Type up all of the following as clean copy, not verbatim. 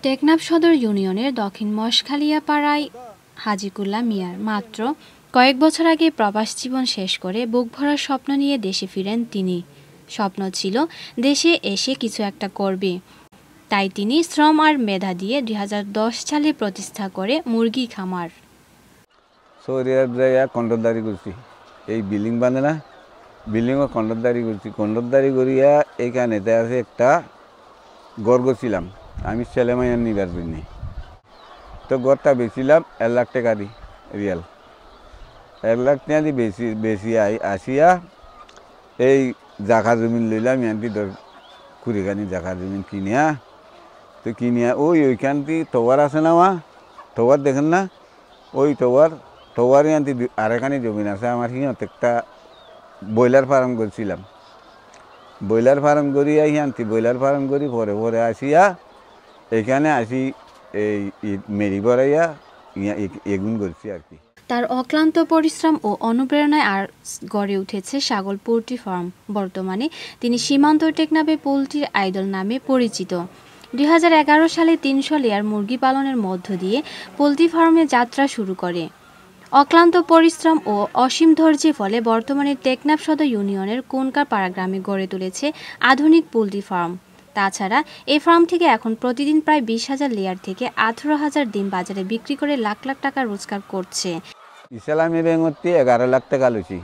টেকনাফ সদর ইউনিয়নের দক্ষিণ মশখালিয়া পাড়ায় হাজিকুল্লাহ মিয়ার মাত্র কয়েক বছর আগে প্রবাস জীবন শেষ করে বুক ভরা স্বপ্ন নিয়ে দেশে ফিরেন তিনি। স্বপ্ন ছিল দেশে এসে কিছু একটা করবে, তাই তিনি শ্রম আর মেধা দিয়ে 2010 সালে প্রতিষ্ঠা করে মুরগি খামার। কন্ট্রোলদারি করছি, এই বিল্ডিং বাঁধে না, বিল্ডিংও কন্ট্রোলদারি করছি, কন্ট্রোলদারি করিয়া এইখানে আছে একটা গড় করছিলাম আমি ছেলে মাইয়ার নিবার জন্য। তো গড়টা বেচিলাম 1 লাখ টাকা দি রিয়াল, 1 লাখ টাকা দি বেশি আসিয়া এই জাগা জমিন লইলাম ইয়ান্তি 10 কুড়িখানি জাগা জমিন কিনিয়া। তো কিনিয়া ওইখানটি টাওয়ার আছে না, টাওয়ার দেখেন না, ওই টাওয়ার ইয়ান্তি আরেকখানি জমিন আছে আমার, সিঁহত একটা ব্রয়লার ফার্ম করছিলাম। ব্রয়লার ফার্ম করি ইয়ান্তি ব্রয়লার ফার্ম করি পরে পরে আসিয়া এখানে আসি এই মেরি বড়াইয়া এগুন করছি আর কি। তার অক্লান্ত পরিশ্রম ও অনুপ্রেরণায় আর গড়ে উঠেছে সাগর পোল্ট্রি ফার্ম। বর্তমানে তিনি সীমান্ত টেকনাফে পোল্ট্রির আইডল নামে পরিচিত। 2011 সালে 300 লেয়ার মুরগি পালনের মধ্য দিয়ে পোল্ট্রি ফার্মে যাত্রা শুরু করে। অক্লান্ত পরিশ্রম ও অসীম ধৈর্যের ফলে বর্তমানে টেকনাফ সদর ইউনিয়নের কোনকার পাড়া গ্রামে গড়ে তুলেছে আধুনিক পোল্ট্রি ফার্ম। তাছাড়া এই ফার্ম থেকে এখন প্রতিদিন প্রায় 20,000 লেয়ার থেকে 18,000 ডিম বাজারে বিক্রি করে লাখ লাখ টাকা রোজগার করছে। ইসলামী ব্যাংকতে 11 লাখ টাকা লইছি,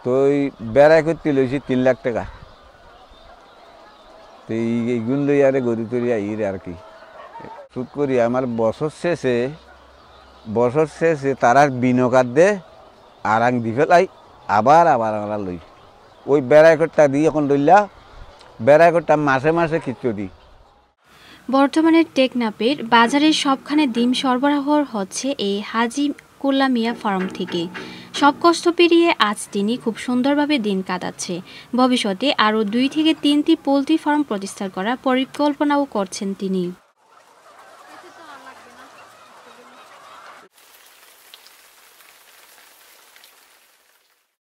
তো বেড়াই করতে লইছি 3 লাখ টাকা। তো এইগুন লই আরে গরু তরি আইরে আর কি সুদ করি আমার বছর শেষে তারার বিনকার দে আরাং দি ফেলাই আবার আমরা লই ওই বেড়াই করটা দিই এখন লইলা বেড়াই করটা মাসে মাসে কিচ্ছু দিই। বর্তমানে টেকনাফের বাজারে সবখানে ডিম সরবরাহ হচ্ছে এই হাজিকুল্লাহ মিয়া ফার্ম থেকে। সব কষ্ট পেরিয়ে আজ তিনি খুব সুন্দরভাবে দিন কাটাচ্ছে। ভবিষ্যতে আরও 2 থেকে 3টি পোল্ট্রি ফার্ম প্রতিষ্ঠা করার পরিকল্পনাও করছেন তিনি।